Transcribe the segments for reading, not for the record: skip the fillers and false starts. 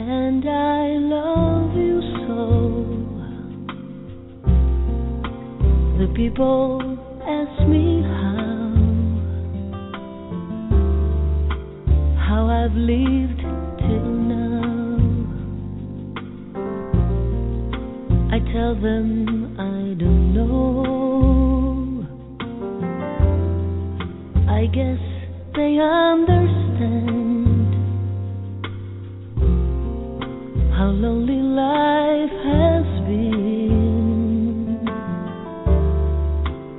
And I love you so. The people ask me how I've lived till now. I tell them I don't know. I guess they understand how lonely life has been.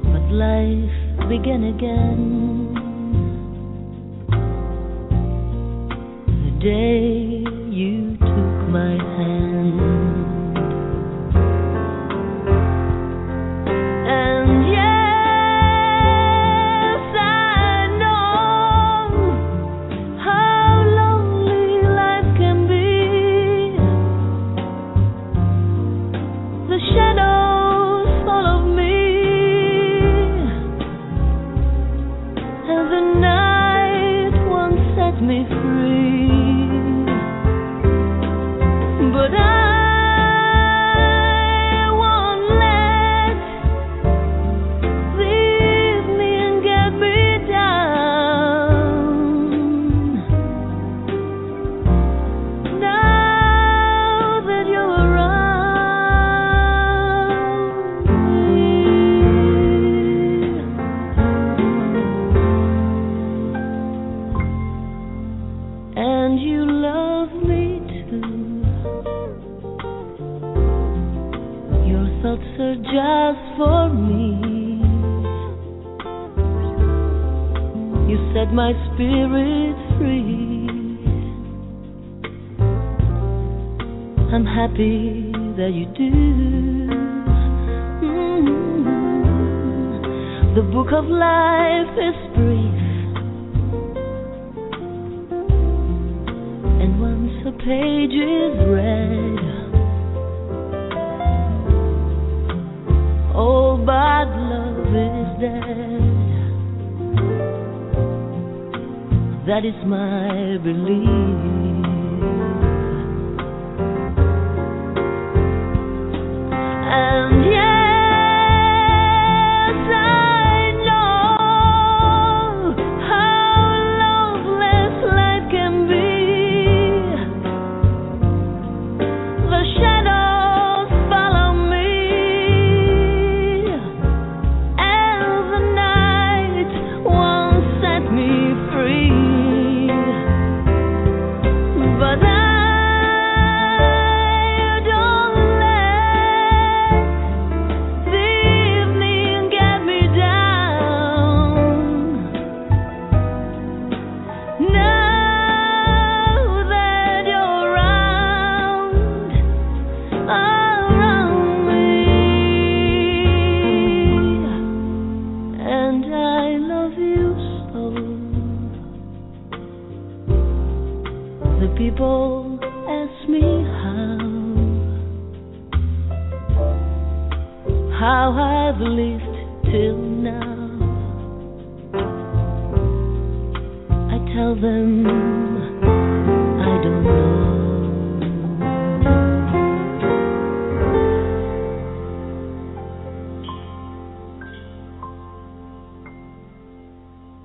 But life began again the day you took my hand. My spirit free. I'm happy that you do. The book of life is brief, and once a page is read, all bad love is dead. That is my belief. And yes, I know how loveless life can be. The shadows follow me, and the night won't set me free. But I don't let the evening get me down. Now that you're around me, and I love you so. The people ask me how I've lived till now. I tell them I don't know.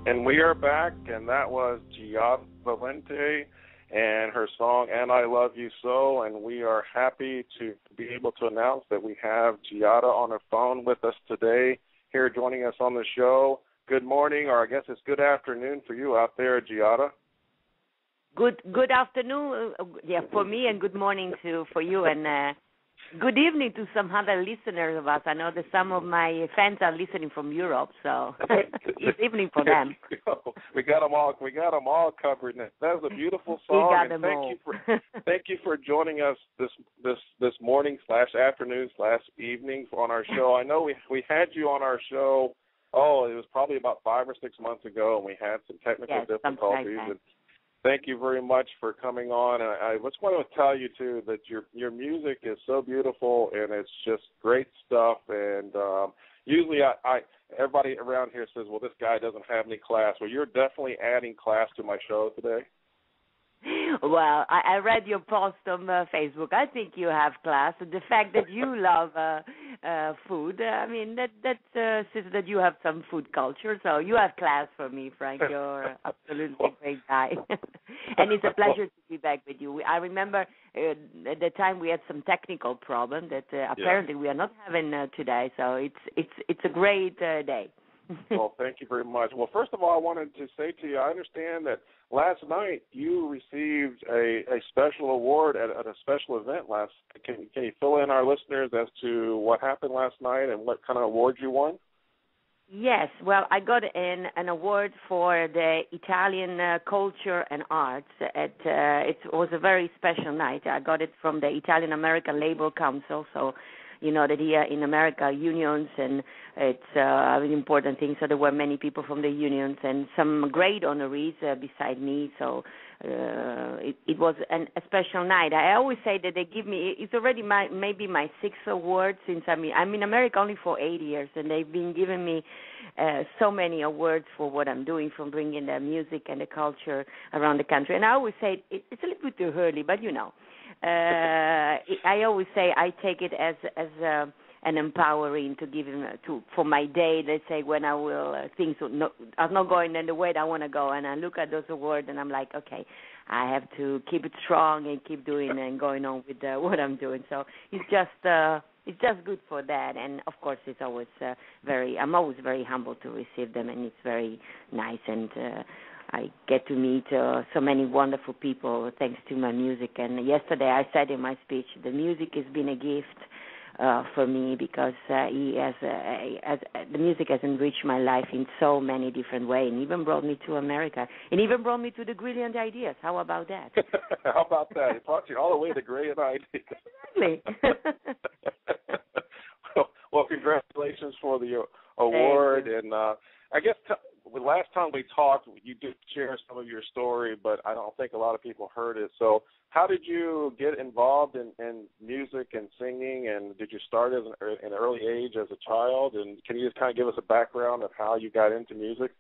And we are back, and that was Giada Valenti and her song, And I Love You So, and we are happy to be able to announce that we have Giada on the phone with us today, here joining us on the show. Good morning, or I guess it's good afternoon for you out there, Giada. Good afternoon, for me, and good morning for you, and good evening to some other listeners of us. I know that some of my fans are listening from Europe, so it's evening for them. We got them all covered. That was a beautiful song. We got them all. Thank you for joining us this morning / afternoon / evening on our show. I know we had you on our show. Oh, it was probably about 5 or 6 months ago, and we had some technical difficulties. Like and thank you very much for coming on. And I just want to tell you, too, that your music is so beautiful, and it's just great stuff. And usually everybody around here says, well, this guy doesn't have any class. Well, you're definitely adding class to my show today. Well, I read your post on Facebook. I think you have class. The fact that you love food, I mean, that says that you have some food culture. So you have class for me, Frank. You're absolutely a great guy. And it's a pleasure to be back with you. I remember at the time we had some technical problem that apparently we are not having today. So it's a great day. Well, thank you very much. Well, first of all, I wanted to say to you, I understand that last night you received a special award at a special event last. Can you fill in our listeners as to what happened last night and what kind of award you won? Yes, well, I got an award for the Italian culture and arts. It was a very special night. I got it from the Italian American Labor Council, so you know that here in America, unions, and it's an important thing. So there were many people from the unions and some great honorees beside me. So it was a special night. I always say that they give me, it's already maybe my sixth award since I'm in America only for 8 years, and they've been giving me so many awards for what I'm doing, from bringing the music and the culture around the country. And I always say it's a little bit too early, but you know. I always say I take it as an empowering to give him for my day. Let's say when I will things are not going in the way that I want to go, and I look at those awards and I'm like, okay, I have to keep it strong and keep doing and going on with what I'm doing. So it's just good for that, and of course it's always I'm always very humble to receive them, and it's very nice, and I get to meet so many wonderful people thanks to my music. And yesterday I said in my speech, the music has been a gift for me, because the music has enriched my life in so many different ways, and even brought me to America, and even brought me to the Grilliant ideas. How about that? How about that? It brought you all the way to Grilliant ideas. Exactly. well, congratulations for the award, and I guess last time we talked, you did share some of your story, but I don't think a lot of people heard it. So how did you get involved in music and singing, and did you start at an early age as a child? And can you just kind of give us a background of how you got into music?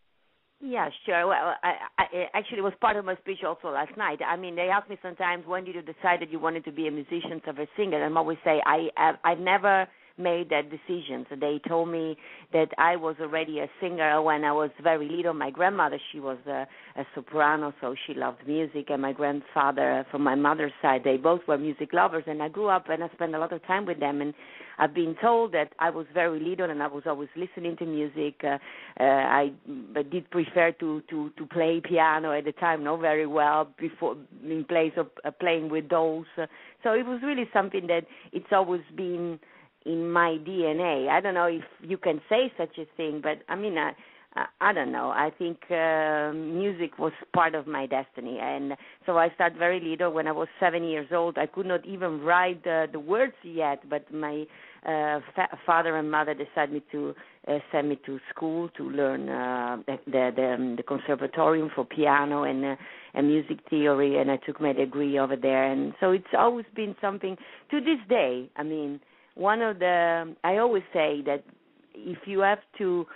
Yeah, sure. Well, I actually was part of my speech also last night. I mean, they ask me sometimes, when did you decide that you wanted to be a musician or a singer? And I always say, I've never made that decision. So they told me that I was already a singer when I was very little. My grandmother, she was a soprano, so she loved music, and my grandfather from my mother's side, they both were music lovers, and I grew up and I spent a lot of time with them, and I've been told that I was very little and I was always listening to music. I did prefer to play piano at the time, not very well, before in place of playing with dolls. So it was really something that it's always been in my DNA. I don't know if you can say such a thing, but I mean, I don't know. I think music was part of my destiny, and so I started very little. When I was 7 years old, I could not even write the words yet, but my father and mother decided to send me to school to learn the conservatorium for piano and music theory, and I took my degree over there. And so it's always been something to this day. I mean, I always say that if you have to,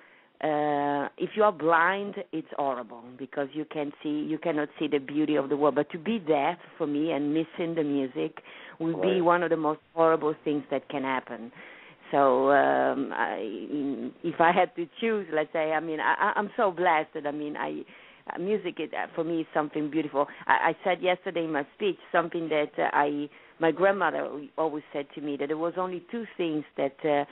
if you are blind, it's horrible, because you cannot see the beauty of the world. But to be deaf, for me, and missing the music will be one of the most horrible things that can happen. So if I had to choose, let's say, I mean, I'm so blessed that, I mean, music is, for me, is something beautiful. I said yesterday in my speech something that my grandmother always said to me, that there was only two things that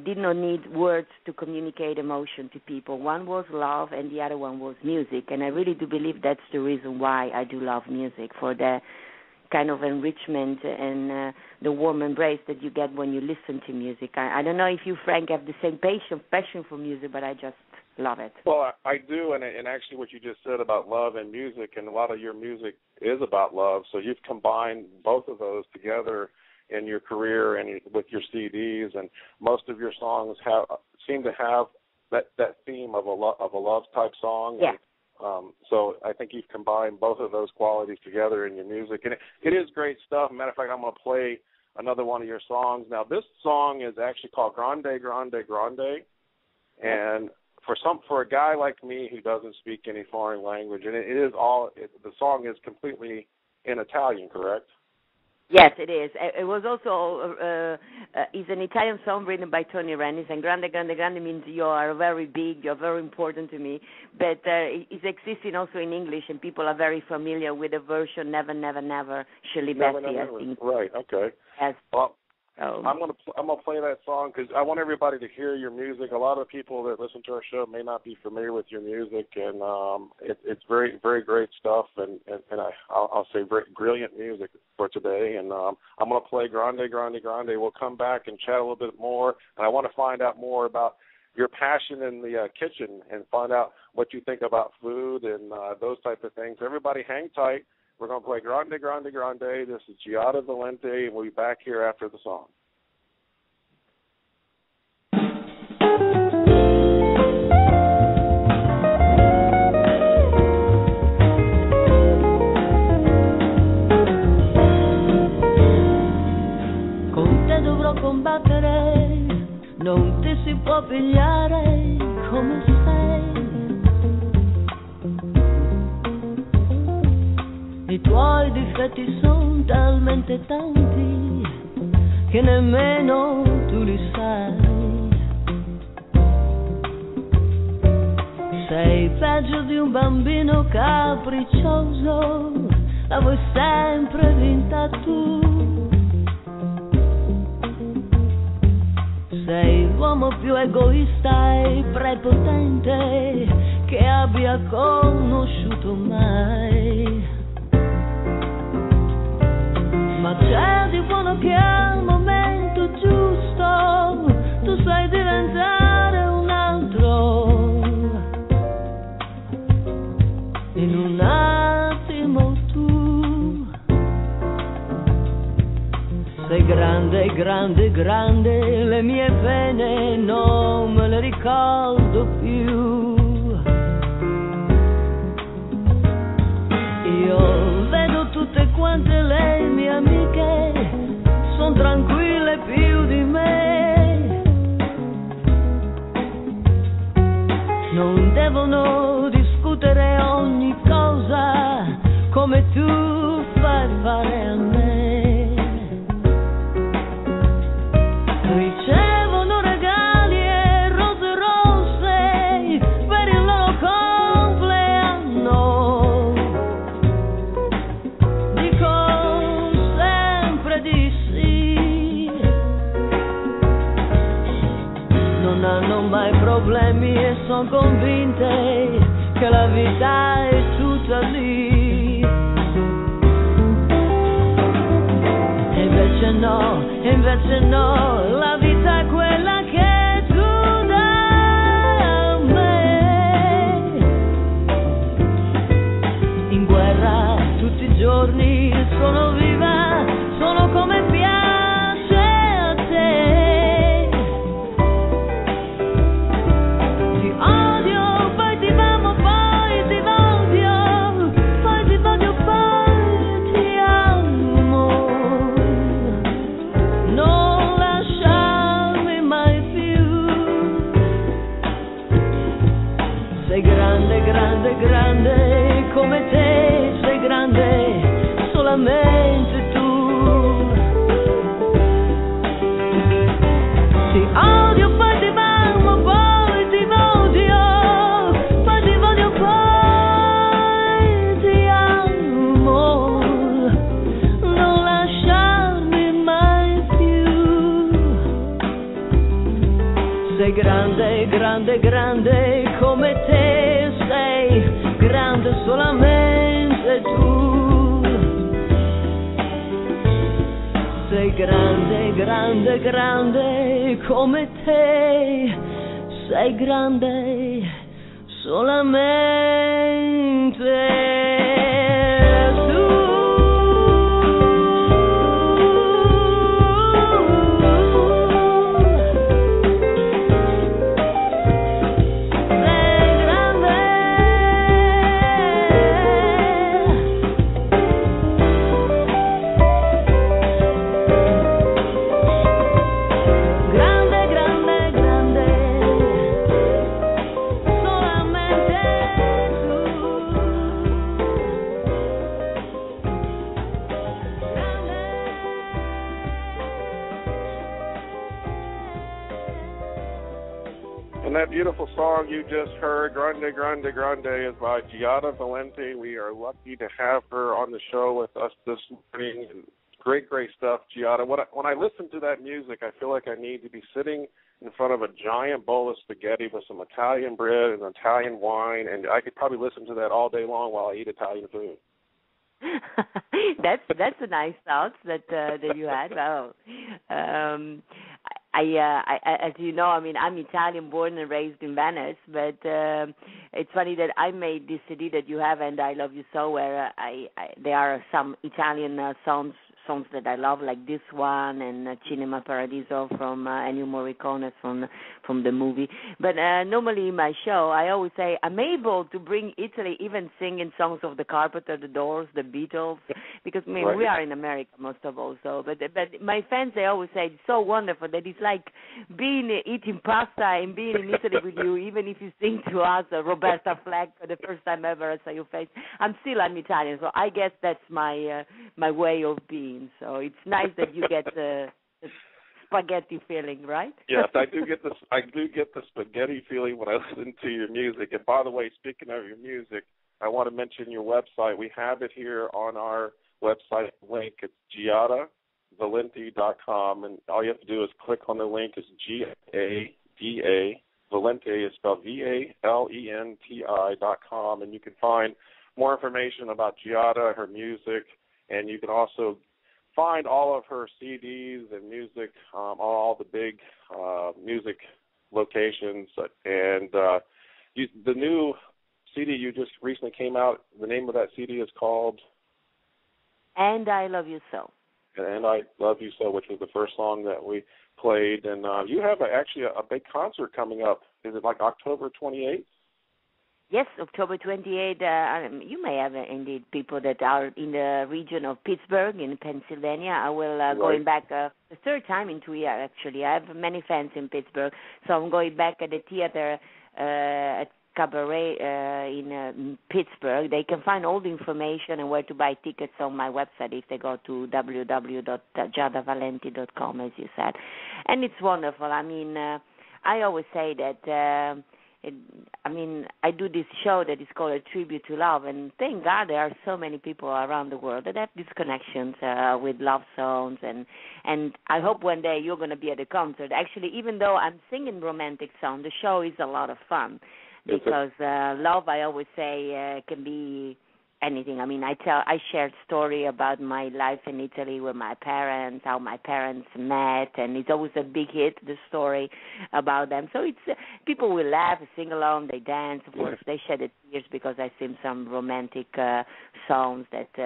did not need words to communicate emotion to people. One was love, and the other one was music. And I really do believe that's the reason why I do love music, for the kind of enrichment and the warm embrace that you get when you listen to music. I don't know if you, Frank, have the same passion for music, but I just love it. Well, I do, and actually what you just said about love and music, and a lot of your music is about love, so you've combined both of those together in your career and with your CDs, and most of your songs seem to have that theme of a love type song. Yeah. So I think you've combined both of those qualities together in your music, and it is great stuff. Matter of fact, I'm going to play another one of your songs. Now, this song is actually called Grande, Grande, Grande, and for a guy like me who doesn't speak any foreign language, and the song is completely in Italian, correct? Yes, it is. It was also is an Italian song written by Tony Rennis, and Grande Grande Grande means you are very big, you're very important to me. But it's existing also in English, and people are very familiar with the version Never Never Never Shirley Bassey, I think. Right. Okay. Yes. Well, I'm gonna play that song because I want everybody to hear your music. A lot of people that listen to our show may not be familiar with your music, and it's very, very great stuff. And I'll say very brilliant music for today. And I'm gonna play Grande Grande Grande. We'll come back and chat a little bit more. And I want to find out more about your passion in the kitchen and find out what you think about food and those type of things. Everybody, hang tight. We're going to play Grande, Grande, Grande. This is Giada Valenti, and we'll be back here after the song. Con te dovrò combattere, non ti si può pigliare come sei. I tuoi difetti sono talmente tanti che nemmeno tu li sai. Sei peggio di un bambino capriccioso, la vuoi sempre vinta tu. Sei l'uomo più egoista e prepotente che abbia conosciuto mai. Ma c'è di buono che al momento giusto tu sai diventare un altro. In un attimo tu sei grande, grande, grande, le mie pene non me le ricordo più. Io vedo tutte quante le mie amiche, son tranquille più di me. Non devono discutere ogni cosa come tu fai fare a me. Ricevono regali e rose rosse per il loro compleanno. Dico sempre di sì. Non hanno mai problemi e son convinte che la vita è tutta lì. E invece no, la vita è quella che tu dai a me. In guerra tutti i giorni sono viva, sono come piace a te. Ti odio, poi ti amo, poi ti odio, poi ti odio, poi ti amo. Non lasciarmi mai più. Sei grande, grande, grande come te, sei grande solamente tu. Ti odio, poi ti amo, poi ti odio, poi ti odio, poi ti amo. Non lasciarmi mai più. Sei grande, grande, grande come te, sei grande solamente tu. Sei grande, grande, grande come te, sei grande solamente And that beautiful song you just heard, Grande, Grande, Grande, is by Giada Valenti. We are lucky to have her on the show with us this morning. And great, great stuff, Giada. When I listen to that music, I feel like I need to be sitting in front of a giant bowl of spaghetti with some Italian bread and Italian wine, and I could probably listen to that all day long while I eat Italian food. That's a nice thought that you had. Well, as you know, I mean, I'm Italian, born and raised in Venice, but it's funny that I made this CD that you have, and I Love You So, where there are some Italian songs that I love, like this one and Cinema Paradiso from Ennio Morricone from the movie. But normally in my show, I always say I'm able to bring Italy, even singing songs of the Carpenter, the Doors, the Beatles, because I mean, right. We are in America most of all. So, but my fans, they always say it's so wonderful that it's like eating pasta and being in Italy with you, even if you sing to us Roberta Flack for the first time ever I saw your face. I'm Italian, so I guess that's my way of being. So it's nice that you get the spaghetti feeling, right? Yes, I do get the spaghetti feeling when I listen to your music. And by the way, speaking of your music, I want to mention your website. We have it here on our website link. It's GiadaValenti.com, and all you have to do is click on the link. It's G-A-D-A. Valenti is spelled VALENTI.com, and you can find more information about Giada, her music, and you can also find all of her CDs and music on all the big music locations. And the new CD you just recently came out, the name of that CD is called? And I Love You So. And I Love You So, which was the first song that we played. And you have actually a big concert coming up. Is it like October 28th? Yes, October 28th. You may have indeed people that are in the region of Pittsburgh in Pennsylvania. I will going back the third time in 2 years, actually. I have many fans in Pittsburgh, so I'm going back at the theater at Cabaret in Pittsburgh. They can find all the information and where to buy tickets on my website if they go to www.giadavalenti.com, as you said. And it's wonderful. I mean, I always say that... I do this show that is called A Tribute to Love, and thank God there are so many people around the world that have these connections with love songs, and I hope one day you're going to be at a concert. Actually, even though I'm singing romantic songs, the show is a lot of fun because love, I always say, can be anything. I mean, I shared story about my life in Italy with my parents, how my parents met, and it's always a big hit, the story about them. So it's people will laugh, sing along, they dance. Of course, they shed tears because I sing some romantic songs that,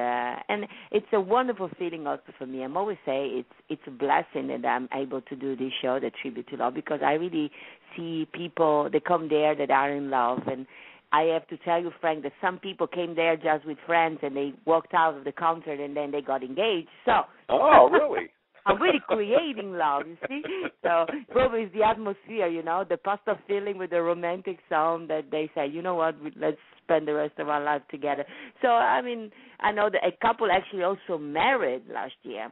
and it's a wonderful feeling also for me. I'm always say it's a blessing that I'm able to do this show, The Tribute to Love, because I really see people that come there that are in love. And I have to tell you, Frank, that some people came there just with friends and they walked out of the concert and then they got engaged. So, oh, really? I'm really creating love, you see. So probably it's the atmosphere, the pasta filling with the romantic song that they say, you know what, let's spend the rest of our life together. So, I mean, I know that a couple actually also married last year.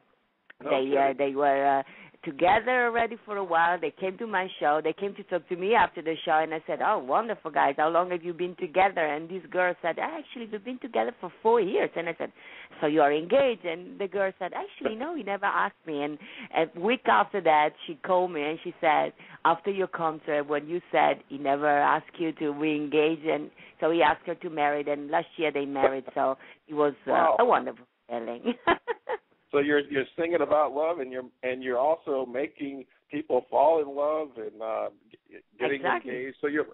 Okay. They were together already for a while. They came to my show. They came to talk to me after the show, and I said, oh, wonderful, guys. How long have you been together? And this girl said, actually, we've been together for 4 years. And I said, so you are engaged? And the girl said, actually, no, he never asked me. And a week after that, she called me, and she said, after your concert, when you said he never asked you to re-engage, and so he asked her to marry, and last year they married. So it was a wonderful feeling. So you're singing about love, and you're also making people fall in love and getting engaged. So you're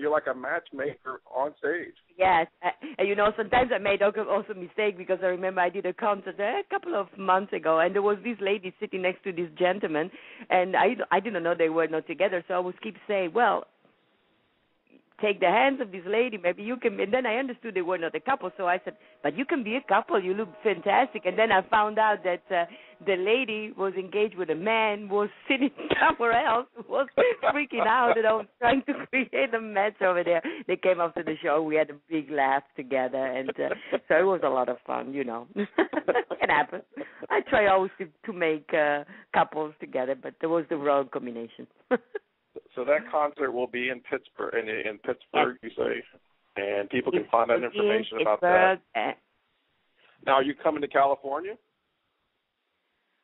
like a matchmaker on stage. Yes, and sometimes I made also mistake because I remember I did a concert a couple of months ago, and there was this lady sitting next to this gentleman, and I didn't know they were not together, so I would keep saying, well, take the hands of this lady, maybe you can, and then I understood they were not a couple, so I said, but you can be a couple, you look fantastic, and then I found out that the lady was engaged with a man, was sitting somewhere else, was freaking out, and I was trying to create a mess over there. They came after the show, we had a big laugh together, and so it was a lot of fun, It happens. I try always to make couples together, but there was the wrong combination. So that concert will be in Pittsburgh, in Pittsburgh, you say, and people can find out information about that. Now, are you coming to California?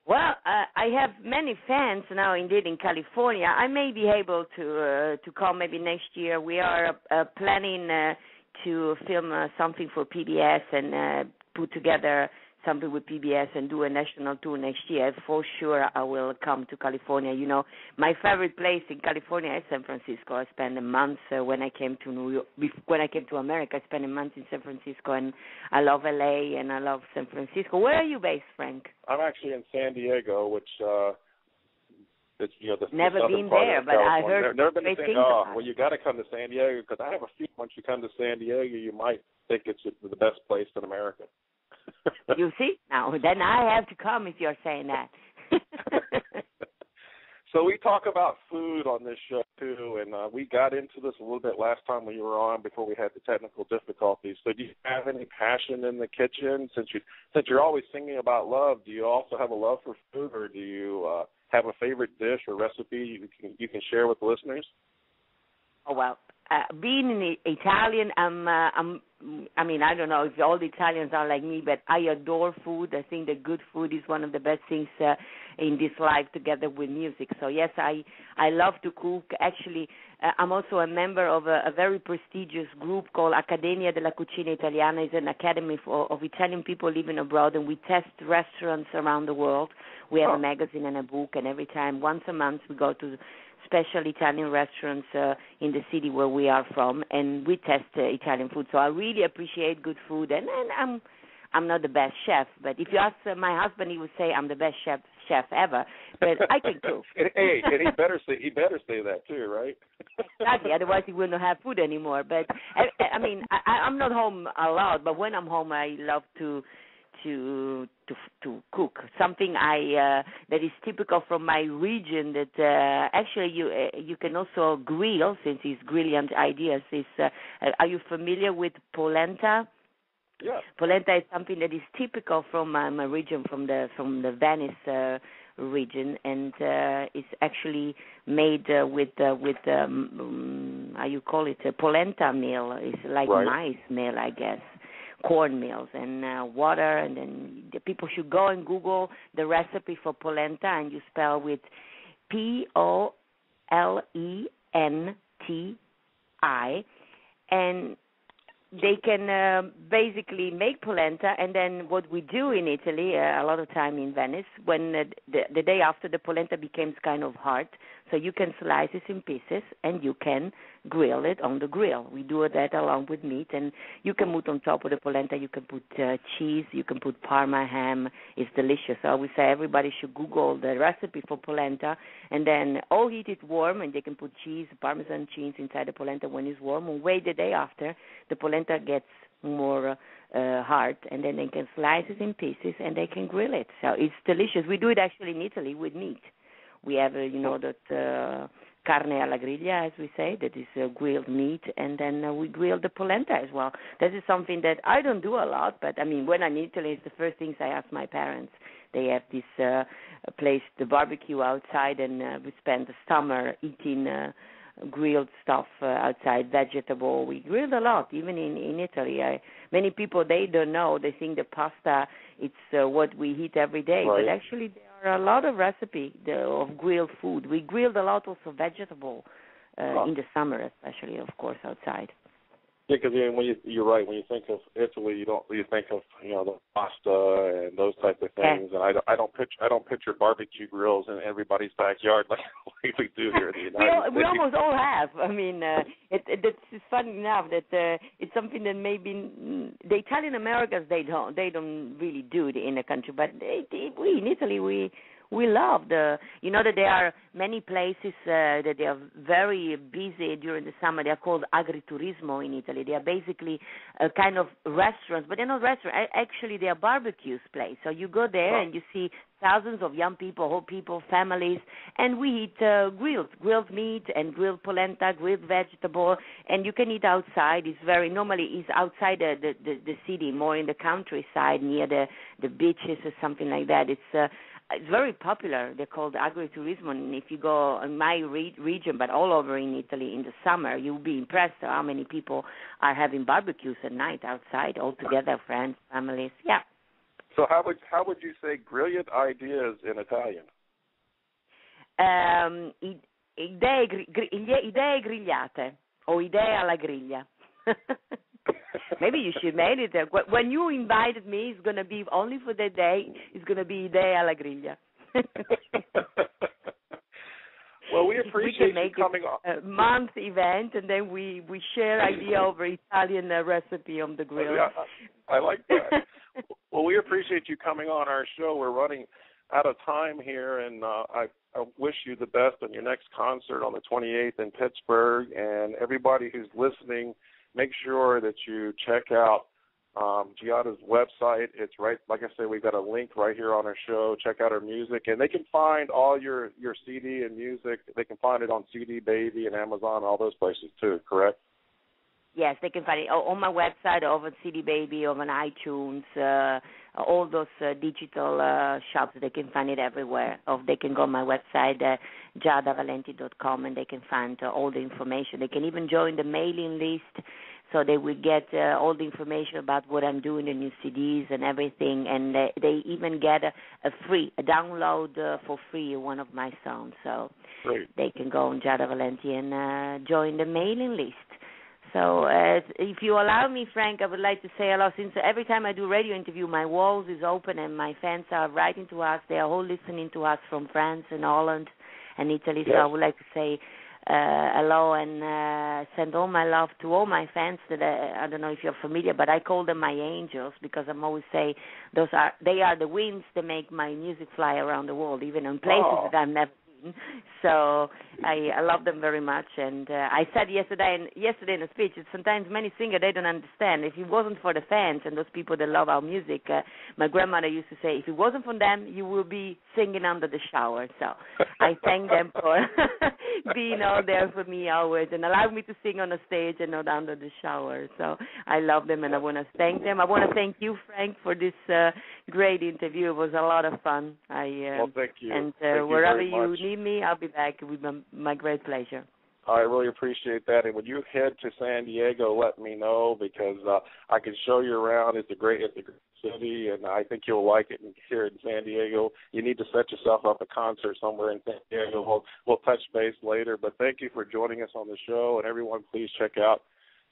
Well, I have many fans now, indeed, in California. I may be able to come maybe next year. We are planning to film something for PBS and put together something with PBS and do a national tour next year. For sure, I will come to California. You know, my favorite place in California is San Francisco. I spent a month when I came to New York. When I came to America, I spent a month in San Francisco, and I love LA and I love San Francisco. Where are you based, Frank? I'm actually in San Diego, which it's never the been there, but I heard never been to great San. things Oh, about well, you got to come to San Diego because I have a few. Once you come to San Diego, you might think it's the best place in America. You see? Now, then I have to come if you're saying that. So we talk about food on this show, too, and we got into this a little bit last time when you were on before we had the technical difficulties. So do you have any passion in the kitchen? Since you're always singing about love, do you also have a love for food, or do you have a favorite dish or recipe you can share with the listeners? Oh, well, being an Italian, I mean, I don't know if all the Italians are like me, but I adore food. I think that good food is one of the best things in this life, together with music. So, yes, I love to cook. Actually, I'm also a member of a very prestigious group called Accademia della Cucina Italiana. It's an academy of Italian people living abroad, and we test restaurants around the world. We have a magazine and a book, and every time, once a month, we go to special Italian restaurants in the city where we are from, and we test Italian food. So I really appreciate good food, and I'm not the best chef, but if you ask my husband, he would say I'm the best chef ever. But I can cook. Hey, and he better say that too, right? Exactly. Otherwise, he will not have food anymore. But I mean, I'm not home a lot, but when I'm home, I love to cook something that is typical from my region. That actually you can also grill, since it's Grilliant Ideas. Are you familiar with polenta? Yeah. Polenta is something that is typical from my region, from the Venice region, and it's actually made with how you call it, a polenta meal. It's like maize meal, I guess. Corn meals and water, and then the people should go and Google the recipe for polenta, and you spell with Polenti, and they can basically make polenta. And then what we do in Italy, a lot of time in Venice, when the day after, the polenta becomes kind of hard, so you can slice it in pieces and you can grill it on the grill. We do that along with meat, and you can put on top of the polenta, you can put cheese, you can put Parma ham. It's delicious. So I would say everybody should Google the recipe for polenta, and then all eat it warm, and they can put cheese, Parmesan cheese inside the polenta when it's warm, and wait the day after, the polenta gets more hard, and then they can slice it in pieces and they can grill it. So it's delicious. We do it actually in Italy with meat. We have, that carne alla griglia, as we say, that is grilled meat, and then we grill the polenta as well. That is something that I don't do a lot, but, I mean, when I'm in Italy, it's the first things I ask my parents. They have this place, the barbecue outside, and we spend the summer eating grilled stuff outside, vegetable. We grilled a lot, even in Italy. Many people, they don't know. They think the pasta, it's what we eat every day. Right. But actually, there are a lot of recipes of grilled food. We grilled a lot also vegetable in the summer, especially, of course, outside. Yeah, because you're right. When you think of Italy, you think of the pasta and those type of things. And I don't picture barbecue grills in everybody's backyard like we do here in the United States. We almost all have. I mean, it's funny enough that it's something that maybe the Italian Americans they don't really do it in the country, but we in Italy we love that there are many places that they are very busy during the summer. They are called agriturismo in Italy. They are basically a kind of restaurants, but they're not restaurants. Actually, they are barbecues place. So you go there and you see thousands of young people, whole people, families, and we eat grilled meat and grilled polenta, grilled vegetable, and you can eat outside. Normally it's outside the city, more in the countryside near the beaches or something like that. It's very popular. They're called agriturismo. And if you go in my region, but all over in Italy in the summer, you'll be impressed how many people are having barbecues at night outside, all together, friends, families. Yeah. So how would you say brilliant ideas in Italian? Idee grigliate or idee alla griglia. Maybe you should make it. When you invited me, it's going to be only for the day. It's going to be idee alla griglia. Well, we appreciate you coming on. A month event, and then we share idea over Italian recipe on the grill. Yeah, I like that. Well, we appreciate you coming on our show. We're running out of time here, and I wish you the best on your next concert on the 28th in Pittsburgh. And everybody who's listening, make sure that you check out Giada's website. It's right, like I said, we've got a link right here on our show. Check out her music, and they can find all your CD and music. They can find it on CD Baby and Amazon and all those places too, correct? Yes, they can find it on my website, over CD Baby, over on iTunes, all those digital shops. They can find it everywhere. Or they can go on my website, GiadaValenti.com, and they can find all the information. They can even join the mailing list, so they will get all the information about what I'm doing, the new CDs and everything. And they even get a download for free of one of my songs. So Great. They can go on Giada Valenti and join the mailing list. So if you allow me, Frank, I would like to say hello. Since every time I do radio interview, my walls is open and my fans are writing to us. They are all listening to us from France and Holland and Italy. Yes. So I would like to say hello and send all my love to all my fans that I don't know if you're familiar, but I call them my angels because I'm always say they are the wings that make my music fly around the world, even in places that I've never been. So I love them very much, and I said yesterday in a speech that sometimes many singers, they don't understand. If it wasn't for the fans and those people that love our music, my grandmother used to say, if it wasn't for them, you will be singing under the shower. So I thank them for being all there for me always and allow me to sing on the stage and not under the shower. So I love them, and I want to thank them. I want to thank you, Frank, for this great interview. It was a lot of fun. Well, thank you. And thank wherever you need me, I'll be back with my great pleasure. I really appreciate that. And when you head to San Diego, let me know because I can show you around. It's a great city, and I think you'll like it here in San Diego. You need to set yourself up a concert somewhere in San Diego. We'll touch base later. But thank you for joining us on the show. And everyone, please check out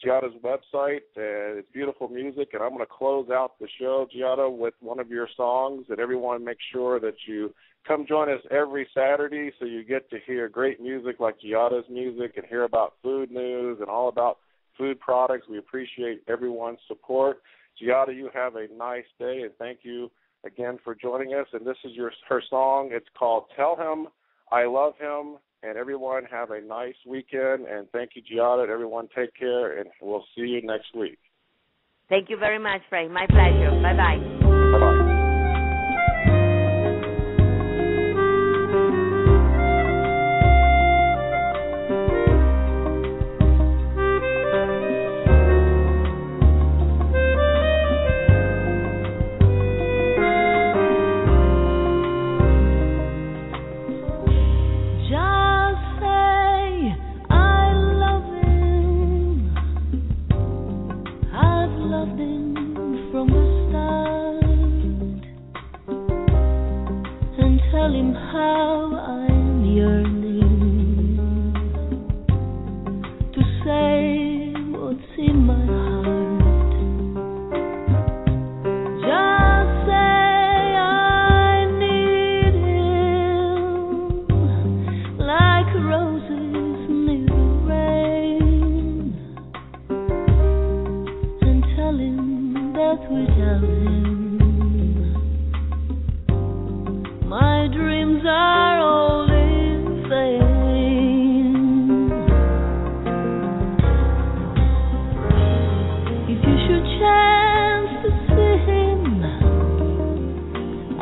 Giada's website. It's beautiful music. And I'm going to close out the show, Giada, with one of your songs. And everyone, make sure that you come join us every Saturday so you get to hear great music like Giada's music and hear about food news and all about food products. We appreciate everyone's support. Giada, you have a nice day, and thank you again for joining us. And this is her song. It's called Tell Him I Love Him. And everyone have a nice weekend. And thank you, Giada. Everyone take care, and we'll see you next week. Thank you very much, Frank. My pleasure. Bye-bye. Bye-bye.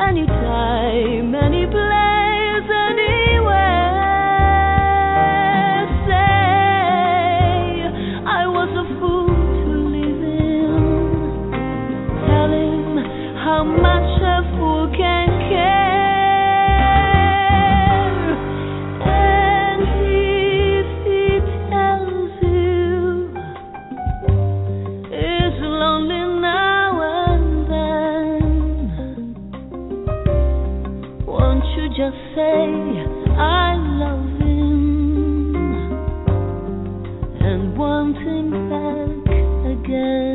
Anytime just say I love him and want him back again.